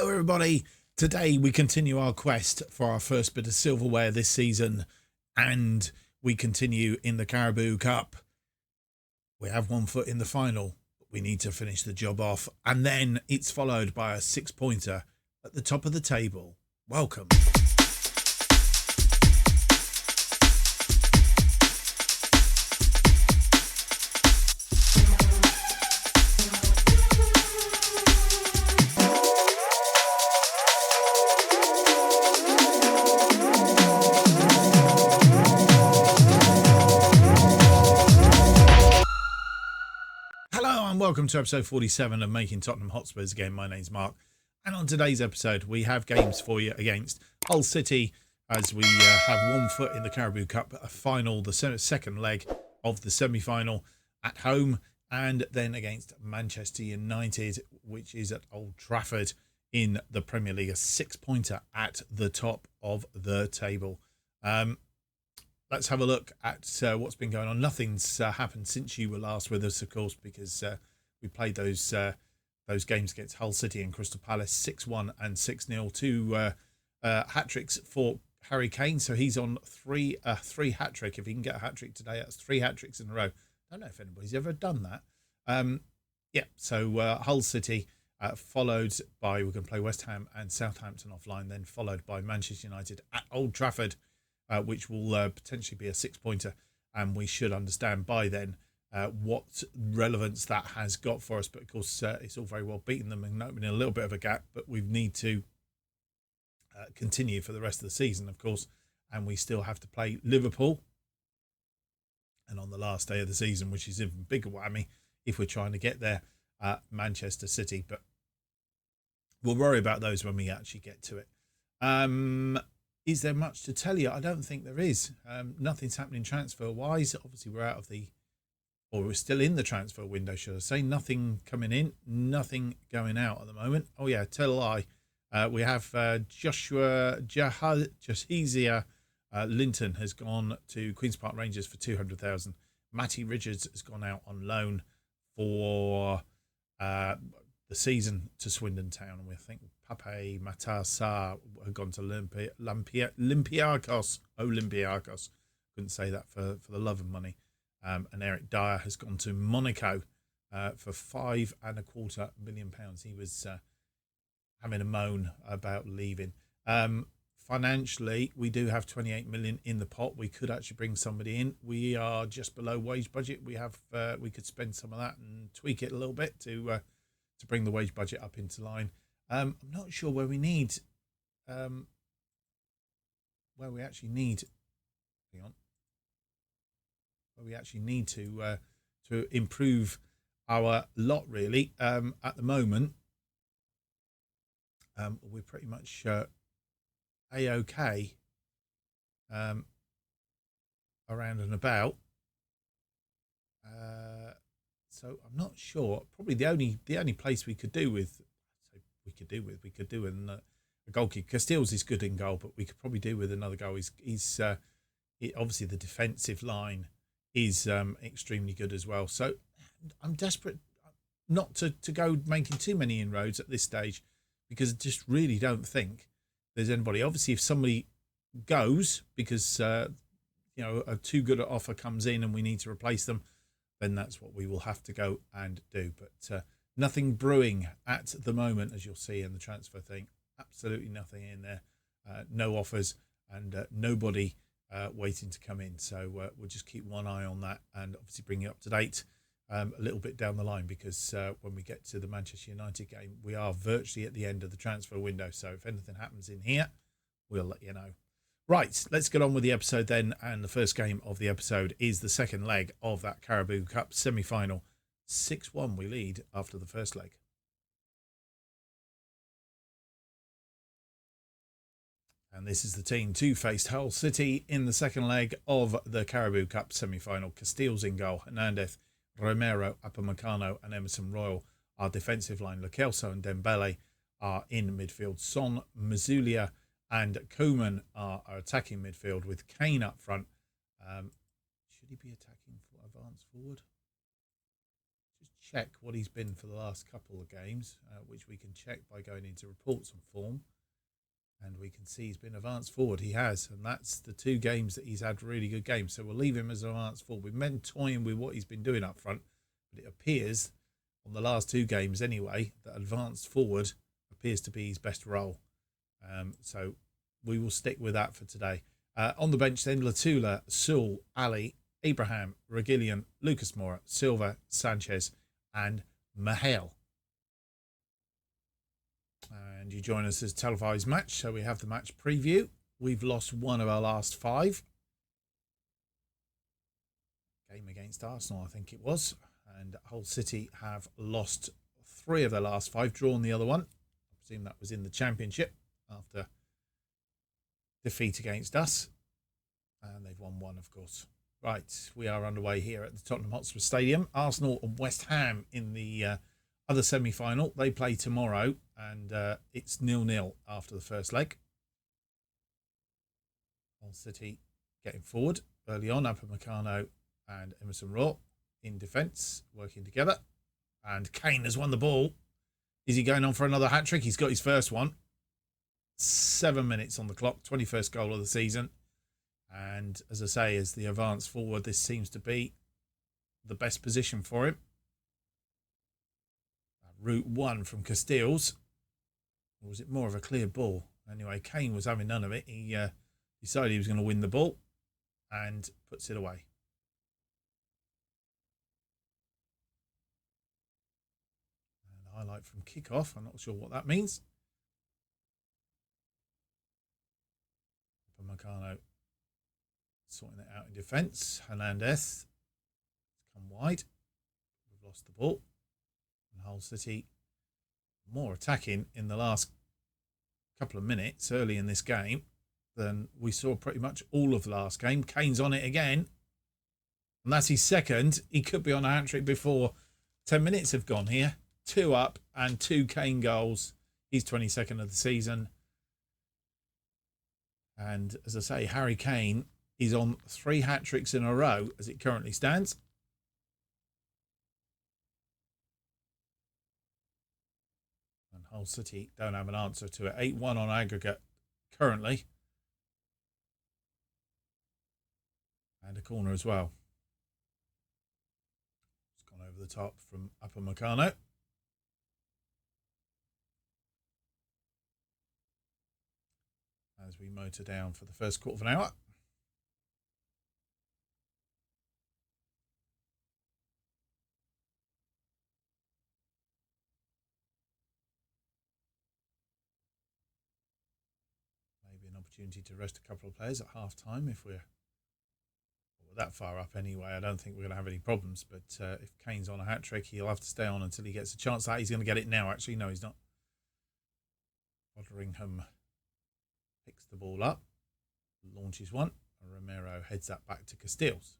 Hello everybody, today we continue our quest for our first bit of silverware this season and we continue in the Carabao Cup. We have one foot in the final, but we need to finish the job off, and then it's followed by a 6-pointer at the top of the table. Welcome. Welcome to episode 47 of Making Tottenham Hotspurs Again. My name's Mark, and on today's episode we have games for you against Hull City as we have one foot in the Carabao Cup, a final, the second leg of the semi-final at home, and then against Manchester United, which is at Old Trafford in the Premier League, a 6-pointer at the top of the table. Let's have a look at what's been going on. Nothing's happened since you were last with us, of course, because we played those games against Hull City and Crystal Palace, 6-1 and 6-0. Two hat-tricks for Harry Kane, so he's on three hat-trick. If he can get a hat-trick today, that's 3 hat-tricks in a row. I don't know if anybody's ever done that. So Hull City followed by, we're going to play West Ham and Southampton offline, then followed by Manchester United at Old Trafford, which will potentially be a 6-pointer, and we should understand by then what relevance that has got for us. But of course, it's all very well beating them and opening a little bit of a gap, but we need to continue for the rest of the season, of course, and we still have to play Liverpool, and on the last day of the season, which is even bigger whammy if we're trying to get there, Manchester City. But we'll worry about those when we actually get to it. Is there much to tell you? I don't think there is. Nothing's happening transfer-wise. Obviously, we're still in the transfer window, should I say. Nothing coming in, nothing going out at the moment. Oh, yeah, tell a lie. We have Joshua Jahizia Linton has gone to Queen's Park Rangers for 200,000. Matty Richards has gone out on loan for the season to Swindon Town, and we think Pape Matar had gone to Olympiacos. Couldn't say that for the love of money. And Eric Dyer has gone to Monaco for £5.25 million. He was having a moan about leaving. Financially, we do have 28 million in the pot. We could actually bring somebody in. We are just below wage budget. We could spend some of that and tweak it a little bit to bring the wage budget up into line. I'm not sure where we actually need to improve our lot, really. At the moment, we're pretty much A-OK around and about. So I'm not sure. Probably the only place we could do with a goalkeeper. Castiles is good in goal, but we could probably do with another goal. Obviously the defensive line is extremely good as well. So I'm desperate not to go making too many inroads at this stage, because I just really don't think there's anybody. Obviously, if somebody goes because a too good an offer comes in and we need to replace them, then that's what we will have to go and do. But nothing brewing at the moment, as you'll see in the transfer thing. Absolutely nothing in there. No offers and nobody waiting to come in. So we'll just keep one eye on that and obviously bring you up to date a little bit down the line, because when we get to the Manchester United game, we are virtually at the end of the transfer window. So if anything happens in here, we'll let you know. Right, let's get on with the episode then. And the first game of the episode is the second leg of that Carabao Cup semi-final. 6-1 we lead after the first leg. And this is the team to face Hull City in the second leg of the Carabao Cup semi-final. Castiles in goal, Hernandez, Romero, Upamecano and Emerson Royal. Our defensive line, Lo Celso and Dembele, are in midfield. Son, Mazulia and Koeman are our attacking midfield, with Kane up front. Should he be attacking for advance forward? Just check what he's been for the last couple of games, which we can check by going into reports and form. And we can see he's been advanced forward. He has. And that's the 2 games that he's had really good games. So we'll leave him as an advanced forward. We've been toying with what he's been doing up front. But it appears, on the last 2 games anyway, that advanced forward appears to be his best role. So we will stick with that for today. On the bench then, Latula, Sewell, Ali, Abraham, Reguilon, Lucas Moura, Silva, Sanchez and Mahale. And you join us as televised match. So we have the match preview. We've lost 1 of our last 5. Game against Arsenal, I think it was. And Hull City have lost 3 of their last 5, drawn the other one. I presume that was in the Championship after defeat against us. And they've won 1, of course. Right, we are underway here at the Tottenham Hotspur Stadium. Arsenal and West Ham in the other semi-final. They play tomorrow, and it's 0-0 after the first leg. Hull City getting forward early on. Upamecano and Emerson Rowe in defence, working together. And Kane has won the ball. Is he going on for another hat-trick? He's got his first one. 7 minutes on the clock, 21st goal of the season. And as I say, as the advance forward, this seems to be the best position for him. Route 1 from Casteels. Or was it more of a clear ball? Anyway, Kane was having none of it. He decided he was going to win the ball and puts it away. And a highlight from kickoff. I'm not sure what that means. Upamecano sorting it out in defence. Hernandez come wide. We've lost the ball. And Hull City more attacking in the last couple of minutes early in this game than we saw pretty much all of the last game. Kane's on it again. And that's his second. He could be on a hat-trick before 10 minutes have gone here. 2 up and 2 Kane goals. He's 22nd of the season. And as I say, Harry Kane is on 3 hat-tricks in a row as it currently stands. And Hull City don't have an answer to it. 8-1 on aggregate currently. And a corner as well. It's gone over the top from Upamecano. As we motor down for the first quarter of an hour. Maybe an opportunity to rest a couple of players at half time if we're that far up anyway. I don't think we're going to have any problems, but if Kane's on a hat-trick, he'll have to stay on until he gets a chance. That he's going to get it now, actually. No, he's not. Foderingham picks the ball up, launches one, and Romero heads that back to Casteels.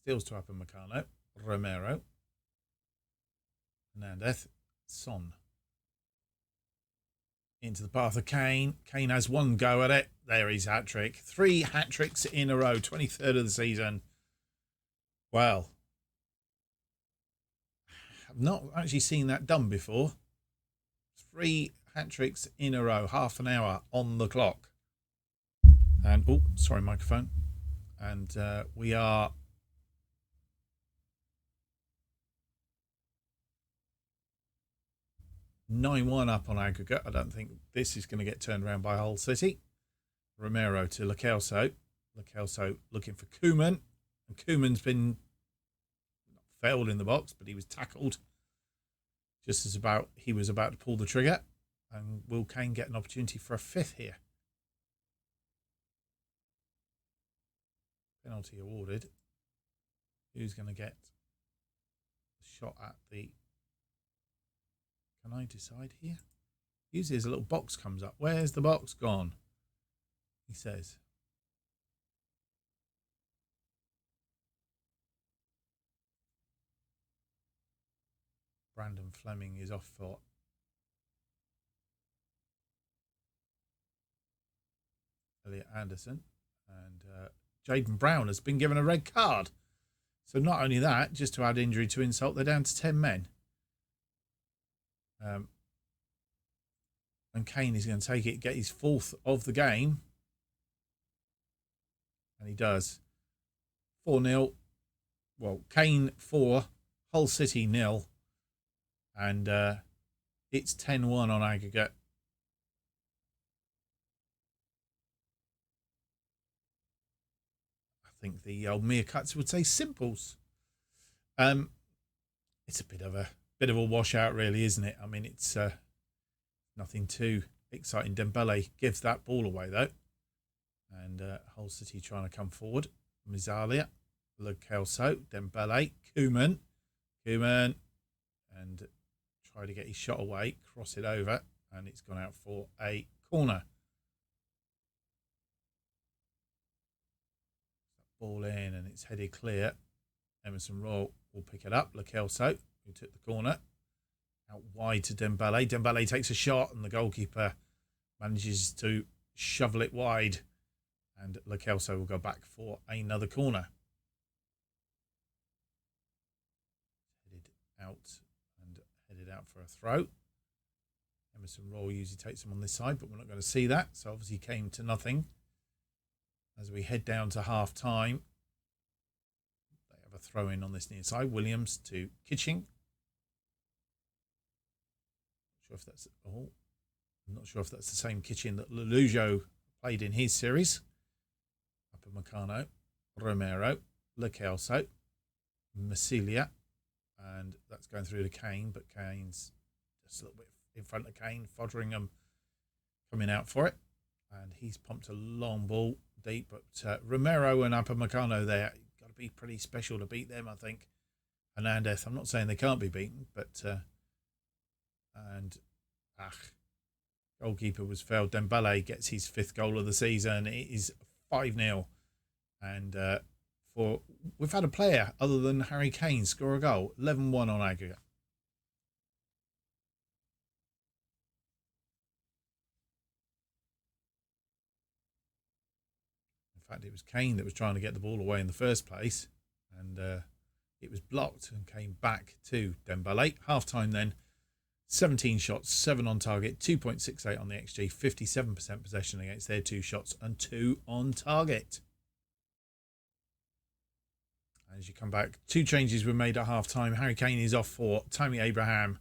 Casteels to Upamecano, Romero, Hernandez, Son. Into the path of Kane. Kane has 1 go at it. There he's hat-trick. 3 hat-tricks in a row, 23rd of the season. Well, I've not actually seen that done before. 3 hat-tricks in a row, half an hour on the clock. And, oh, sorry, microphone. And we are (9-1) up on aggregate. I don't think this is going to get turned around by Hull City. Romero to Lo Celso. Lo Celso looking for Koeman. And Koeman's been failed in the box, but he was tackled just as he was about to pull the trigger. And will Kane get an opportunity for a 5th here? Penalty awarded. Who's going to get a shot at the... Can I decide here? Usually as a little box comes up. Where's the box gone? He says. Brandon Fleming is off for Elliot Anderson. And Jaden Brown has been given a red card. So not only that, just to add injury to insult, they're down to 10 men. And Kane is going to take it, get his 4th of the game. And he does. 4-0. Well, Kane 4, Hull City 0. And it's 10-1 on aggregate. I think the old Meerkats would say simples. It's a bit of a washout, really, isn't it? I mean, it's nothing too exciting. Dembele gives that ball away, though. And Hull City trying to come forward. Mizalia, Lo Celso, Dembele, Koeman. And try to get his shot away, cross it over, and it's gone out for a corner. Ball in, and it's headed clear. Emerson Royal will pick it up. Lo Celso, who took the corner, out wide to Dembele. Dembele takes a shot, and the goalkeeper manages to shovel it wide. And Lo Celso will go back for another corner. Headed out for a throw. Emerson Royal usually takes him on this side, but we're not going to see that. So obviously came to nothing. As we head down to half time, they have a throw in on this near side. Williams to Kitching. I'm not sure if that's the same Kitchen that Lelujo played in his series. Upamecano, Romero, Lo Celso, Massilia, and that's going through to Kane, but Kane's just a little bit in front of Kane. Foderingham coming out for it, and he's pumped a long ball deep, but Romero and Upamecano there, got to be pretty special to beat them, I think. Hernandez, I'm not saying they can't be beaten, but goalkeeper was fouled. Dembele gets his 5th goal of the season. It is 5-0, and we've had a player other than Harry Kane score a goal. 11-1 on aggregate. In fact, it was Kane that was trying to get the ball away in the first place, and it was blocked and came back to Dembele. Half-time then, 17 shots, 7 on target, 2.68 on the XG, 57% possession against their 2 shots and 2 on target. As you come back, 2 changes were made at half-time. Harry Kane is off for Tammy Abraham,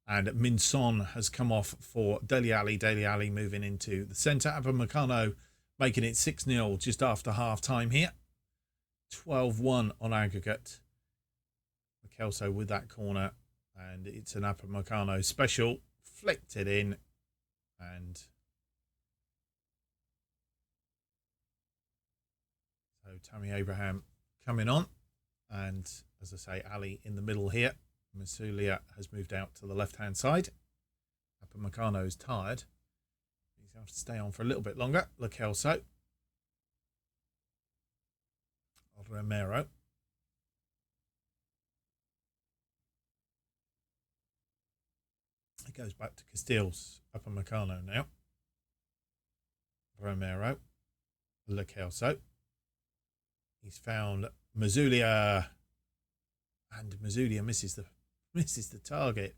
and Min Son has come off for Dele Alli. Dele Alli moving into the centre. Upamecano making it 6-0 just after half-time here. 12-1 on aggregate. Lo Celso with that corner, and it's an Upamecano special. Flicked it in, and so Tammy Abraham coming on. And as I say, Ali in the middle here. Masulia has moved out to the left-hand side. Upamecano is tired. He's going to have to stay on for a little bit longer. Lo Celso. Romero. It goes back to Castiles. Upamecano now. Romero. Lo Celso. He's found Mazulia, and Mazulia misses the target.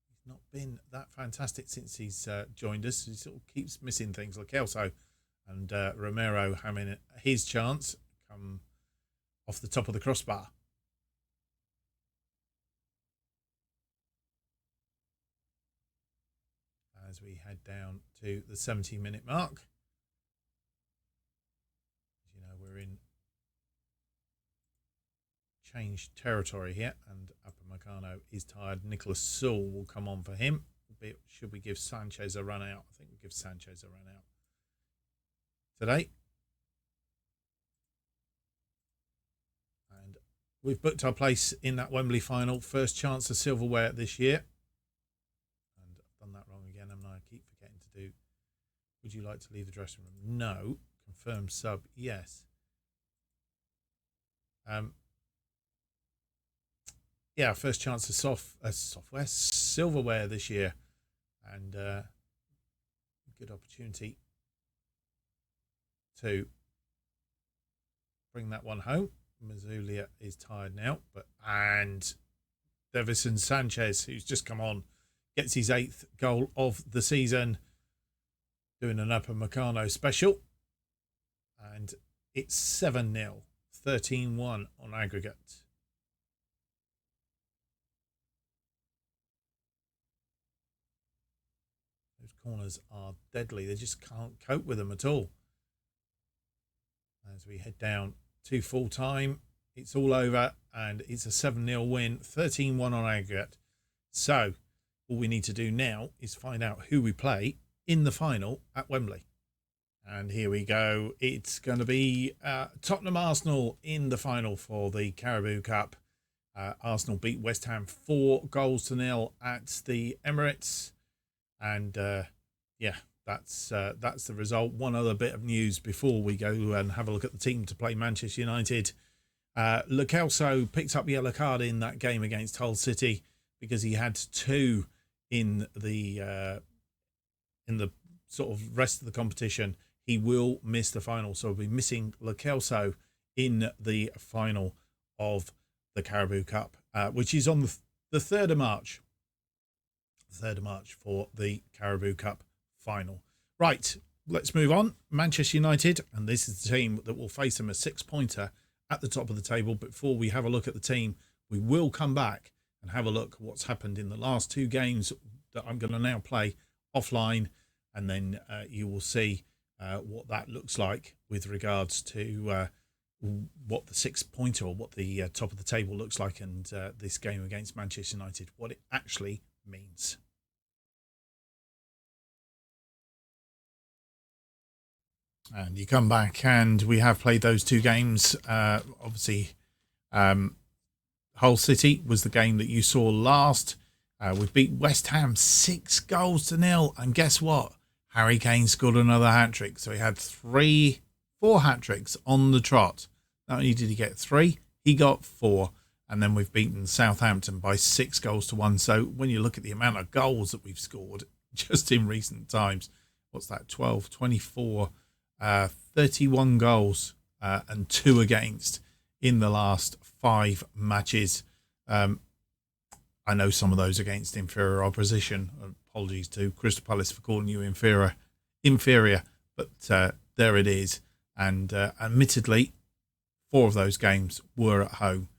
He's not been that fantastic since he's joined us. He sort of keeps missing things. Lo Celso and Romero having his chance come off the top of the crossbar. As we head down to the 70-minute mark. We're in changed territory here, and Upamecano is tired. Nicholas Sewell will come on for him. Should we give Sanchez a run out? I think we'll give Sanchez a run out today. And we've booked our place in that Wembley final. First chance of silverware this year. And I've done that wrong again, and I keep forgetting to do. Would you like to leave the dressing room? No. Confirm sub, yes. Yeah, first chance of silverware this year, and good opportunity to bring that one home. Mazulia is tired now, and Davison Sanchez, who's just come on, gets his 8th goal of the season, doing an Upper Meccano special, and it's 7-0, 13-1 on aggregate. Those corners are deadly. They just can't cope with them at all. As we head down to full time, it's all over and it's a 7-0 win, 13-1 on aggregate. So all we need to do now is find out who we play in the final at Wembley. And here we go. It's going to be Tottenham Arsenal in the final for the Carabao Cup. Arsenal beat West Ham 4-0 at the Emirates. And yeah, that's the result. One other bit of news before we go and have a look at the team to play Manchester United. Lo Celso picked up a yellow card in that game against Hull City because he had 2 in the sort of rest of the competition. He will miss the final, so we'll be missing Lo Celso in the final of the Carabao Cup, which is on the 3rd of March. 3rd of March for the Carabao Cup final. Right, let's move on. Manchester United, and this is the team that will face them, a 6-pointer at the top of the table. Before we have a look at the team, we will come back and have a look at what's happened in the last 2 games that I'm going to now play offline, and then you will see what that looks like with regards to what the 6-pointer or what the top of the table looks like, and this game against Manchester United, what it actually means. And you come back and we have played those 2 games. Obviously, Hull City was the game that you saw last. We've beat West Ham 6-0, and guess what? Harry Kane scored another hat-trick. So he had 4 hat-tricks on the trot. Not only did he get 3, he got 4. And then we've beaten Southampton by 6-1. So when you look at the amount of goals that we've scored just in recent times, what's that? 12, 24, 31 goals and 2 against in the last 5 matches. I know some of those against inferior opposition. Apologies to Crystal Palace for calling you inferior, but there it is. And admittedly, 4 of those games were at home.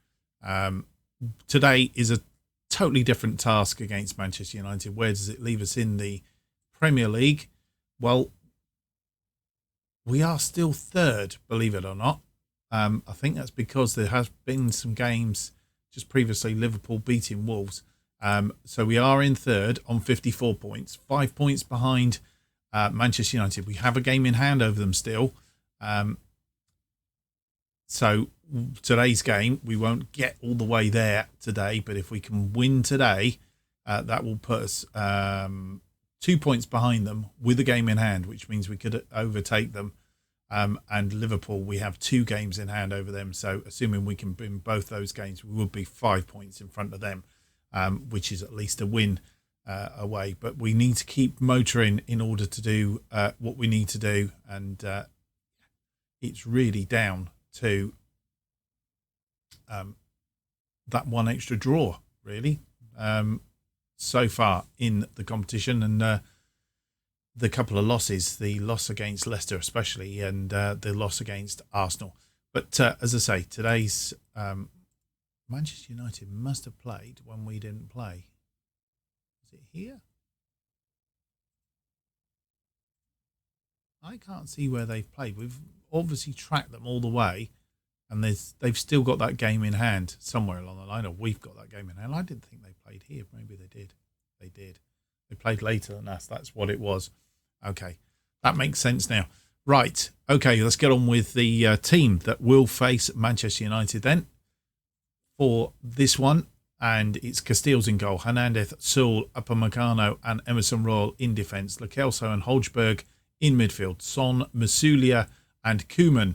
Today is a totally different task against Manchester United. Where does it leave us in the Premier League? Well, we are still 3rd, believe it or not. I think that's because there has been some games just previously, Liverpool beating Wolves. So we are in 3rd on 54 points, 5 points behind Manchester United. We have a game in hand over them still. So today's game, we won't get all the way there today, but if we can win today, that will put us 2 points behind them with a game in hand, which means we could overtake them. And Liverpool, we have 2 games in hand over them. So assuming we can win both those games, we would be 5 points in front of them, which is at least a win away. But we need to keep motoring in order to do what we need to do. And it's really down to that 1 extra draw, really, so far in the competition. And the couple of losses, the loss against Leicester especially, and the loss against Arsenal. But as I say, today's Manchester United must have played when we didn't play. Is it here? I can't see where they've played. We've obviously tracked them all the way, and they've still got that game in hand somewhere along the line, or we've got that game in hand. I didn't think they played here. Maybe they did. They did. They played later than us. That's what it was. Okay, that makes sense now. Right, okay, let's get on with the team that will face Manchester United then for this one. And it's Casteels in goal, Hernandez, Sewell, Upper Meccano and Emerson Royal in defence, Lo Celso and Holzberg in midfield, Son, Masulia and Koeman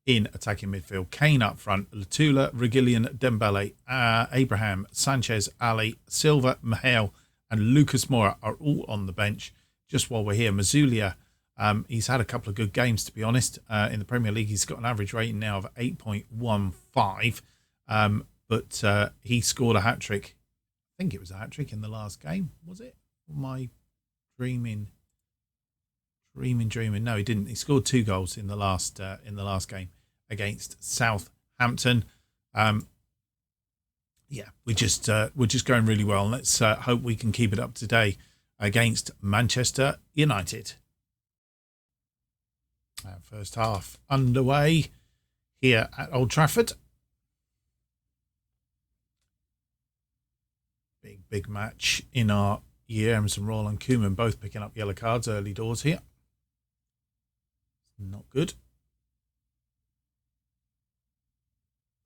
in attacking midfield, Kane up front, Latula, Reguilon, Dembele, Abraham, Sanchez, Ali, Silva, Mahale and Lucas Moura are all on the bench. Just while we're here, Masulia He's had a couple of good games, to be honest. In the Premier League, he's got an average rating now of 8.15. But he scored a hat-trick. I think it was a hat-trick in the last game, was it? Or am I dreaming? No, he didn't. He scored 2 goals in the last game against Southampton. We're just going really well. And let's hope we can keep it up today against Manchester United. First half underway here at Old Trafford. Big match in our year. Emerson Royal and Koeman both picking up yellow cards early doors here. Not good.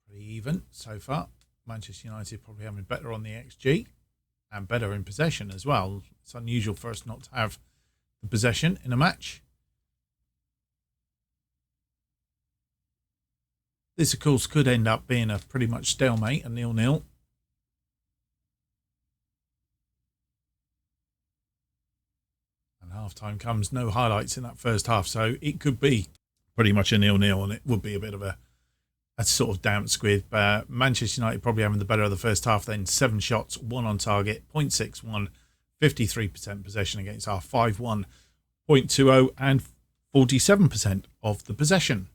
Pretty even so far. Manchester United probably having better on the XG and better in possession as well. It's unusual for us not to have the possession in a match. This, of course, could end up being a pretty much stalemate, a 0-0. And half-time comes, no highlights in that first half, so it could be pretty much a 0-0, and it would be a bit of a sort of damp squid. Manchester United probably having the better of the first half then. 7 shots, 1 on target, 0.61, 53% possession against our 5-1, 0.20 and 47% of the possession.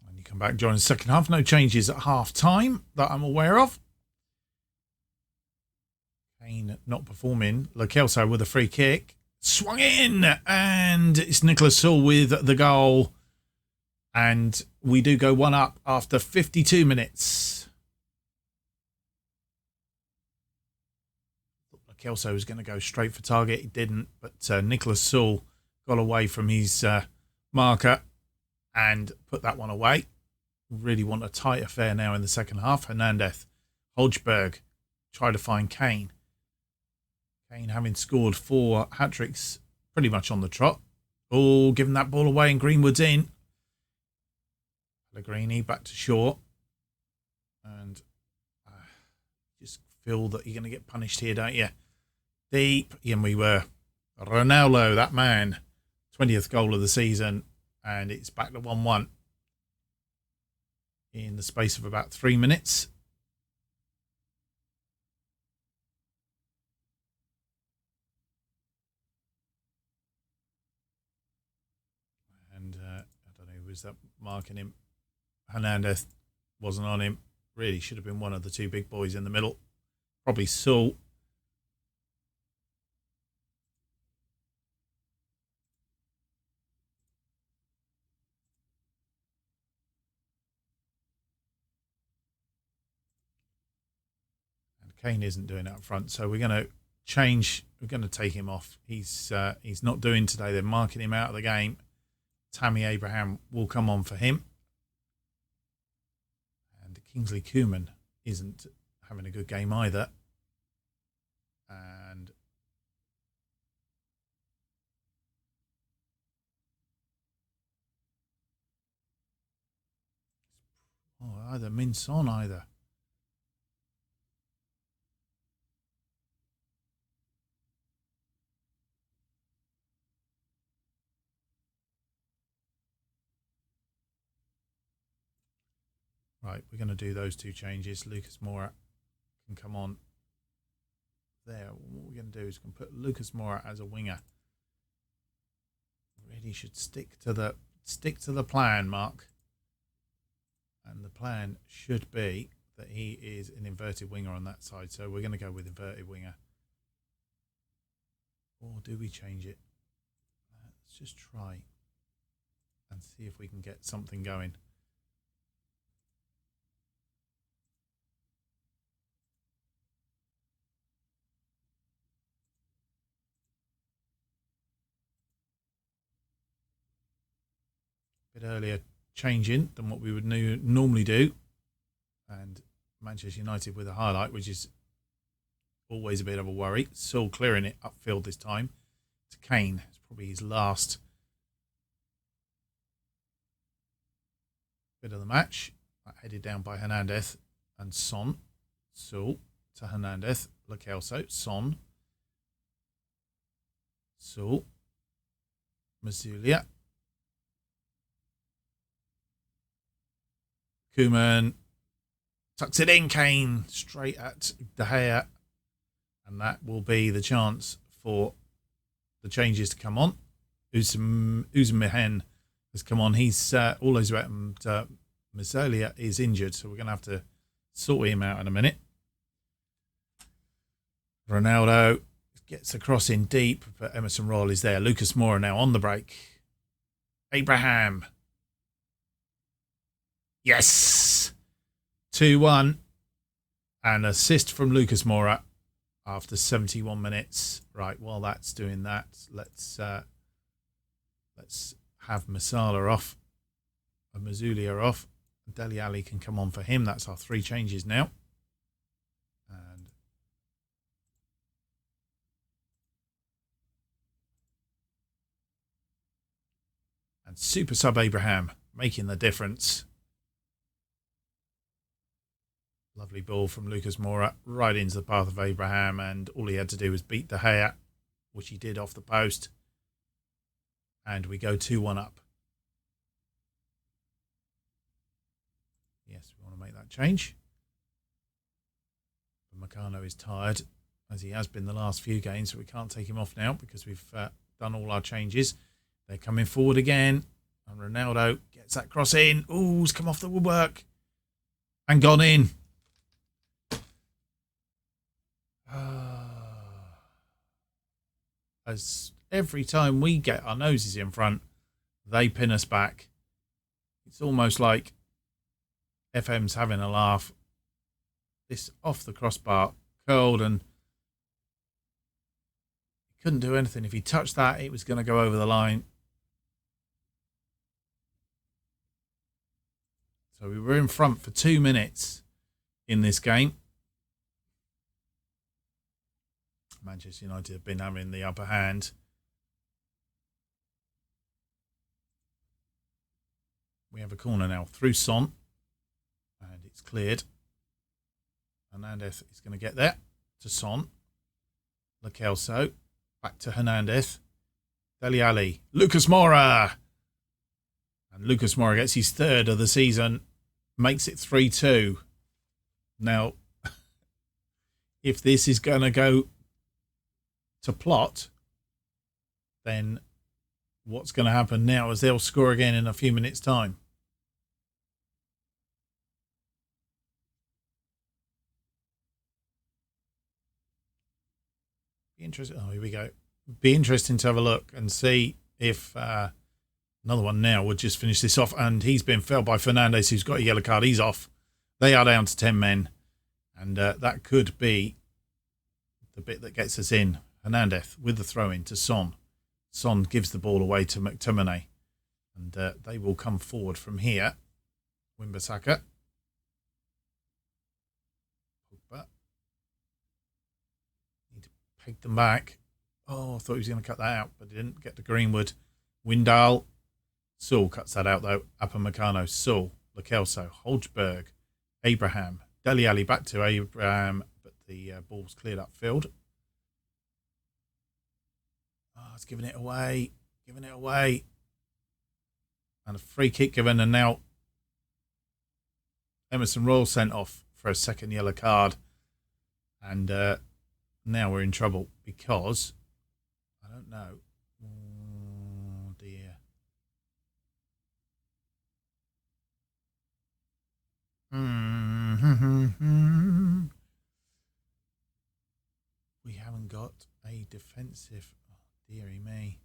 And you come back during the second half. No changes at half-time that I'm aware of. Kane not performing. Lo Celso with a free kick. Swung in, and it's Nicholas Sewell with the goal. And we do go 1 up after 52 minutes. Kelso was going to go straight for target. He didn't, but Nicholas Sewell got away from his marker and put that one away. Really want a tight affair now in the second half. Hernandez, Holzberg, try to find Kane. Kane having scored 4 hat-tricks pretty much on the trot. Oh, giving that ball away and Greenwood's in. Pellegrini back to Shaw. And just feel that you're going to get punished here, don't you? Deep. And we were. Ronaldo, that man. 20th goal of the season. And it's back to 1-1. In the space of about 3 minutes. And I don't know who was that marking him. Hernandez wasn't on him. Really should have been one of the 2 big boys in the middle. Probably Sewell. And Kane isn't doing it up front, so we're going to change. We're going to take him off. He's not doing today. They're marking him out of the game. Tammy Abraham will come on for him. And Kingsley Koeman isn't having a good game either. And either Minson either. Right, we're going to do those 2 changes. Lucas Moura can come on there. What we're going to do is we can put Lucas Moura as a winger. Really should stick to the plan, Mark. And the plan should be that he is an inverted winger on that side. So we're going to go with inverted winger. Or do we change it? Let's just try and see if we can get something going. Bit earlier changing than what we would normally do, and Manchester United with a highlight, which is always a bit of a worry. Sewell clearing it upfield this time to Kane. It's probably his last bit of the match. Headed down by Hernandez and Son. Sewell to Hernandez. Lo Celso. Son. Sewell. Mazulia. Koeman tucks it in. Kane straight at De Gea. And that will be the chance for the changes to come on. Uzumehen has come on. He's all those about Mazulia is injured, so we're going to have to sort him out in a minute. Ronaldo gets a cross in deep, but Emerson Royal is there. Lucas Moura now on the break. Abraham. Yes! 2-1. An assist from Lucas Moura after 71 minutes. Right, while that's doing that, let's have Masala off. And Mazulia off. Dele Alli can come on for him. That's our 3 changes now. And super sub Abraham making the difference. Lovely ball from Lucas Moura right into the path of Abraham, and all he had to do was beat De Gea, which he did off the post. And we go 2-1 up. Yes, we want to make that change. But Meccano is tired, as he has been the last few games, so we can't take him off now because we've done all our changes. They're coming forward again, and Ronaldo gets that cross in. Ooh, it's come off the woodwork and gone in. As every time we get our noses in front, they pin us back. It's almost like FM's having a laugh. This off the crossbar, curled, and he couldn't do anything. If he touched that, it was going to go over the line. So we were in front for 2 minutes in this game. Manchester United have been having the upper hand. We have a corner now through Son. And it's cleared. Hernandez is going to get there to Son. Lo Celso. Back to Hernandez. Dele Alli. Lucas Moura. And Lucas Moura gets his 3rd of the season. Makes it 3-2. Now, if this is going to go to plot, then what's going to happen now is they'll score again in a few minutes' time. Be interesting. Oh, here we go. Be interesting to have a look and see if another one now would just finish this off. And he's been felled by Fernandes, who's got a yellow card. He's off. They are down to 10 men, and that could be the bit that gets us in. Hernandez with the throw in to Son. Son gives the ball away to McTominay, and they will come forward from here. Wan-Bissaka. Need to peg them back. Oh, I thought he was going to cut that out, but he didn't. Get to Greenwood. Windal. Saul cuts that out though. Upamecano. Saul. Lo Celso. Holzberg. Abraham. Dele Alli back to Abraham, but the ball's cleared upfield. Oh, it's giving it away. Giving it away. And a free kick given, and now Emerson Royal sent off for a 2nd yellow card. And now we're in trouble because I don't know. Oh dear. We haven't got a defensive. Oh, dearie me.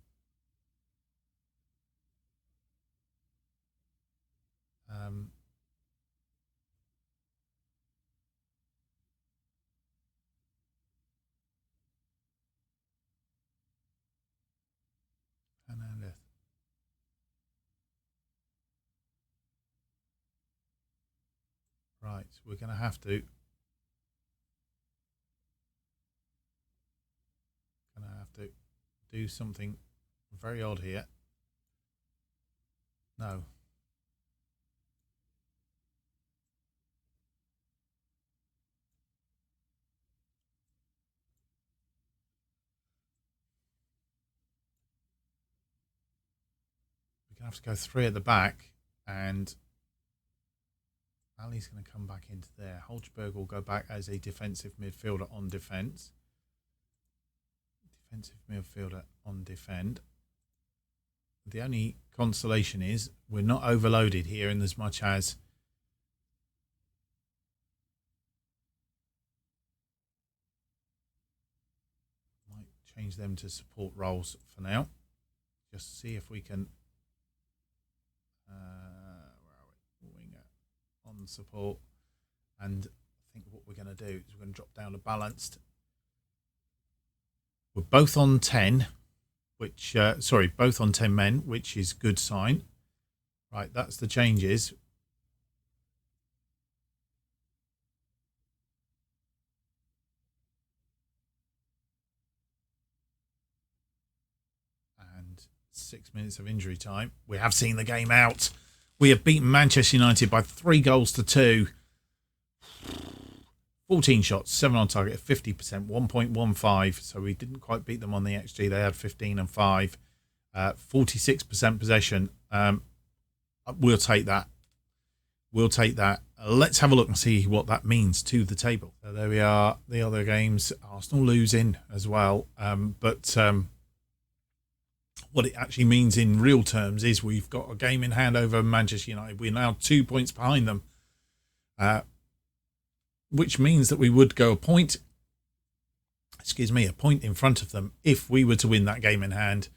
Hernandez. Right, we're going to have to. Do something very odd here. No. going to have to go 3 at the back, and Ali's going to come back into there. Holzberg will go back as a defensive midfielder on defence. Defensive midfielder on defend. The only consolation is we're not overloaded here in as much as might change them to support roles for now. Just see if we can where are we? Winger on support, and I think what we're going to do is we're going to drop down to balanced. We're both on 10, which both on 10 men, which is good sign. Right, that's the changes. And 6 minutes of injury time. We have seen the game out. We have beaten Manchester United by 3 goals to 2. 14 shots, 7 on target, 50%, 1.15. So we didn't quite beat them on the XG. They had 15 and 5. 46% possession. We'll take that. We'll take that. Let's have a look and see what that means to the table. So there we are. The other games, Arsenal losing as well. But what it actually means in real terms is we've got a game in hand over Manchester United. We're now 2 points behind them. Which means that we would go a point in front of them if we were to win that game in hand,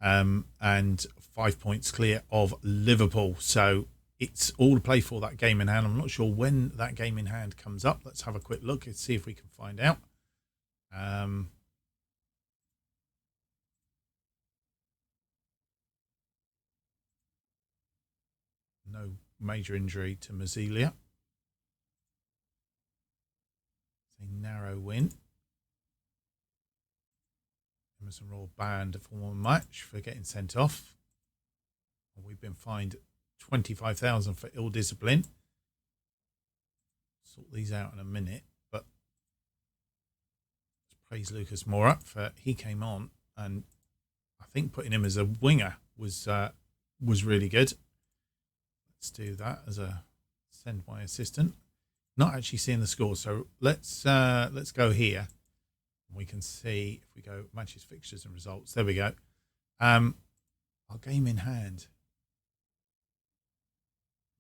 and 5 points clear of Liverpool. So it's all to play for that game in hand. I'm not sure when that game in hand comes up. Let's have a quick look and see if we can find out. No major injury to Mazelia. A narrow win. Emerson Royal banned for 1 match for getting sent off. We've been fined 25,000 for ill discipline. Sort these out in a minute, but let's praise Lucas Moura for he came on, and I think putting him as a winger was really good. Let's do that as a send my assistant. Not actually seeing the score, so let's go here. We can see if we go matches, fixtures, and results. There we go. Our game in hand.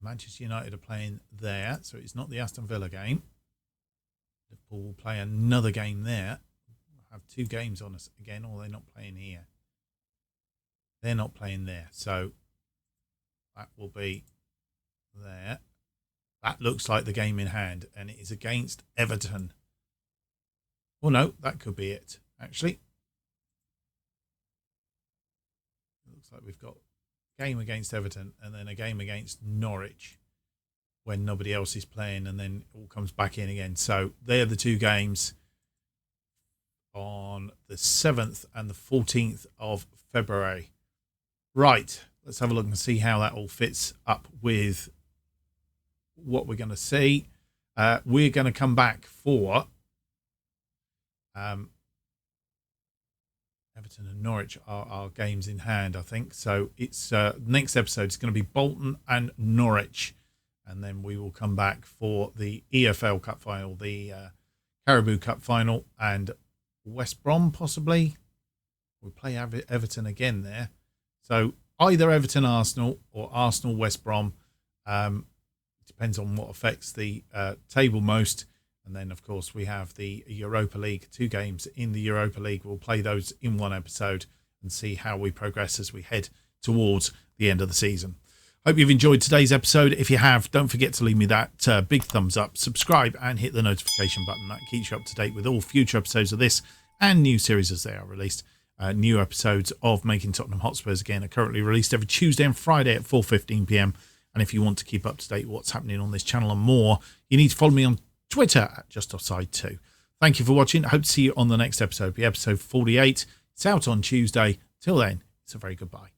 Manchester United are playing there, so it's not the Aston Villa game. Liverpool will play another game there. We'll have 2 games on us again, or they're not playing here. They're not playing there, so that will be there. That looks like the game in hand, and it is against Everton. Well, no, that could be it, actually. It looks like we've got a game against Everton and then a game against Norwich when nobody else is playing, and then it all comes back in again. So they're the 2 games on the 7th and the 14th of February. Right, let's have a look and see how that all fits up with what we're going to see. We're going to come back for Everton and Norwich are our games in hand, I think. So it's next episode is going to be Bolton and Norwich, and then we will come back for the EFL Cup final, the Carabao Cup final, and West Brom possibly. We'll play Everton again there. So either Everton Arsenal or Arsenal West Brom. Depends on what affects the table most. And then, of course, we have the Europa League, 2 games in the Europa League. We'll play those in one episode and see how we progress as we head towards the end of the season. Hope you've enjoyed today's episode. If you have, don't forget to leave me that big thumbs up, subscribe, and hit the notification button. That keeps you up to date with all future episodes of this and new series as they are released. New episodes of Making Tottenham Hotspurs, again, are currently released every Tuesday and Friday at 4:15 p.m. And if you want to keep up to date with what's happening on this channel and more, you need to follow me on Twitter at JustOffsideFM. Thank you for watching. I hope to see you on the next episode, be episode 48. It's out on Tuesday. Till then, it's a very goodbye.